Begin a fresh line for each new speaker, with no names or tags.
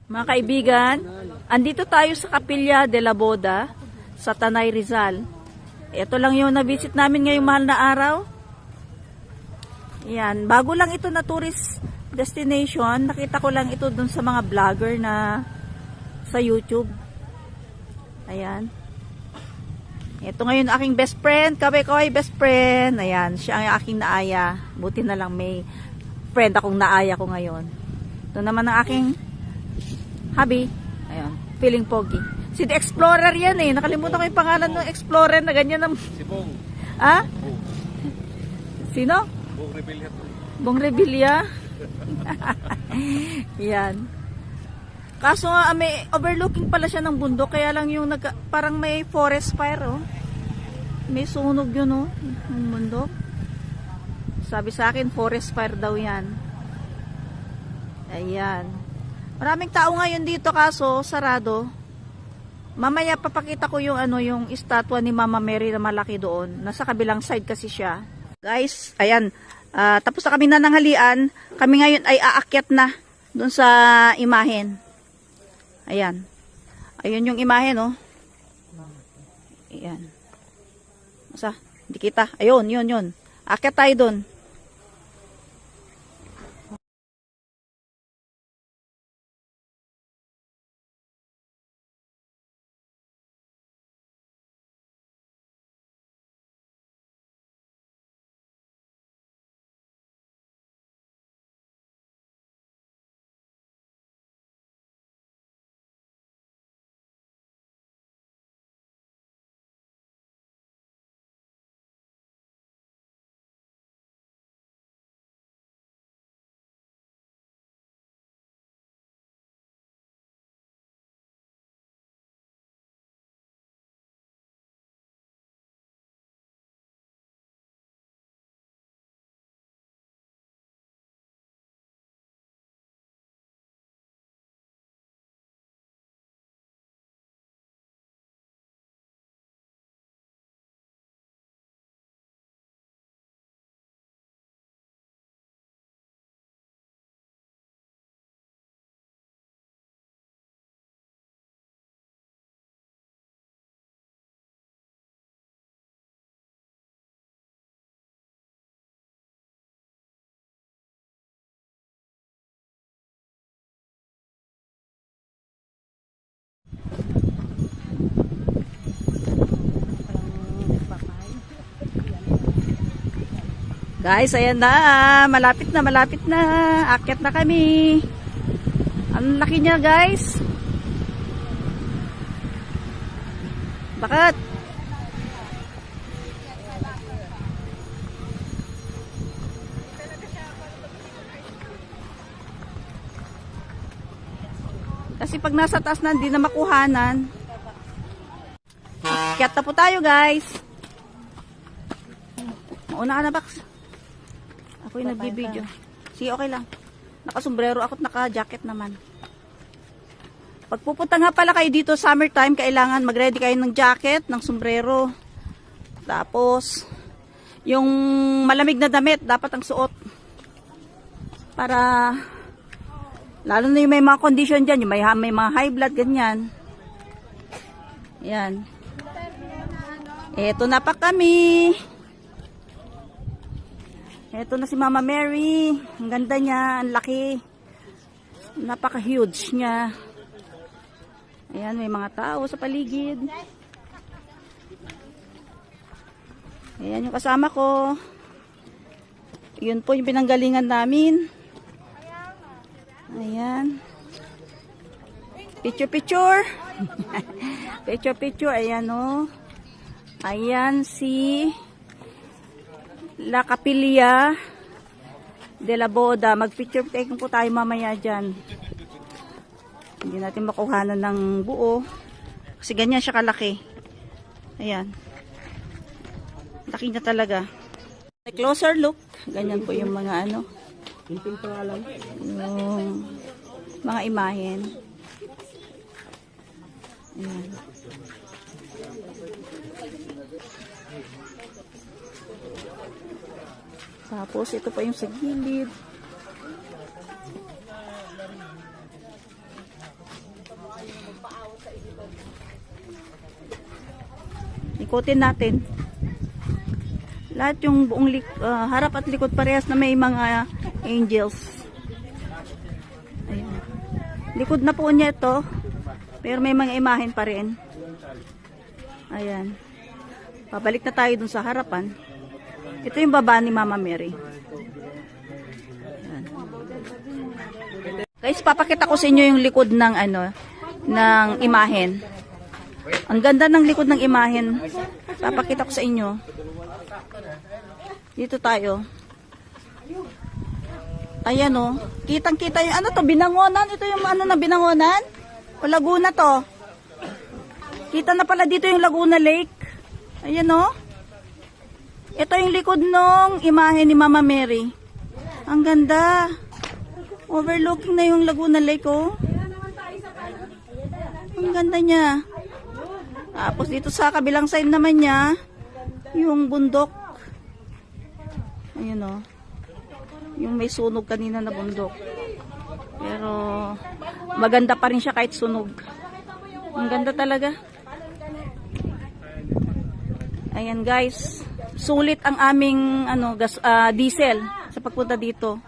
Mga kaibigan, andito tayo sa Capilla de la Boda sa Tanay Rizal. Ito lang yung na-visit namin ngayong mahal na araw. Yan, bago lang ito na tourist destination. Nakita ko lang ito dun sa mga vlogger na sa YouTube. Ayan. Ito ngayon aking best friend, kaway best friend. Ayan, siya ang aking naaya. Buti na lang may friend akong naaya ko ngayon. Ito naman ang aking hubby. Ayan, feeling pogi. Si The Explorer yan eh. Nakalimutan ko yung pangalan ng Explorer na ganyan.
Si Bong.
Ah? Sino?
Bong Revilla.
Bong Revilla. Yan. Kaso nga, may overlooking pala siya ng bundok. Kaya lang yung parang may forest fire, oh. May sunog yun, oh. Yung bundok. Sabi sa akin, forest fire daw yan. Ayan. Maraming tao ngayon dito, kaso sarado. Mamaya papakita ko yung yung estatwa ni Mama Mary na malaki doon. Nasa kabilang side kasi siya. Guys, ayan. Tapos na kami nananghalian. Kami ngayon ay aakyat na doon sa imahen. Ayan. Ayun yung imahen, oh. Ayan. Masa? Hindi kita. Ayun, yun. Aakyat tayo doon. Guys, ayan na. Malapit na. Akyat na kami. Ang laki niya, guys. Bakit? Kasi pag nasa taas na, hindi na makuhanan. Akyat na po tayo, guys. Mauna ka na, Bax. Ako yung nagbibideo. Sige, okay lang. Nakasombrero ako at naka-jacket naman. Pag pupunta nga pala kayo dito summertime, kailangan mag-ready kayo ng jacket, ng sombrero. Tapos, yung malamig na damit, dapat ang suot. Para, lalo na yung may mga condition dyan, yung may mga high blood, ganyan. Yan. Eto na pa kami. Ito na si Mama Mary. Ang ganda niya. Ang laki. Napaka-huge niya. Ayan, may mga tao sa paligid. Ayan yung kasama ko. Yun po yung pinanggalingan namin. Ayan. Picture. Picture. Ayan, oh. Ayan si La Capilla de la Boda. Mag-picture taking po tayo mamaya dyan. Hindi natin makuhanan ng buo. Kasi ganyan siya kalaki. Ayan. Laki na talaga. A closer look. Ganyan po yung mga yung mga imahen. Ayan. Tapos, ito pa yung sa gilid. Ikutin natin. Lahat yung buong harap at likod parehas na may mga angels. Ayan. Likod na po niya ito. Pero may mga imahen pa rin. Ayan. Pabalik na tayo dun sa harapan. Ito yung baba ni Mama Mary. Ayan. Guys, papakita ko sa inyo yung likod ng ng imahen. Ang ganda ng likod ng imahen. Papakita ko sa inyo. Dito tayo. Ayan o. Kitang-kita yung ano to, Binangonan. Ito yung na Binangonan. O Laguna to. Kita na pala dito yung Laguna Lake. Ayan o. Ito yung likod ng imahe ni Mama Mary. Ang ganda. Overlooking na yung Laguna Lake o. Ang ganda niya. Tapos dito sa kabilang side naman niya, yung bundok. Ayan o. Yung may sunog kanina na bundok. Pero maganda pa rin siya kahit sunog. Ang ganda talaga. Ayan guys. Sulit ang aming diesel sa pagpunta dito.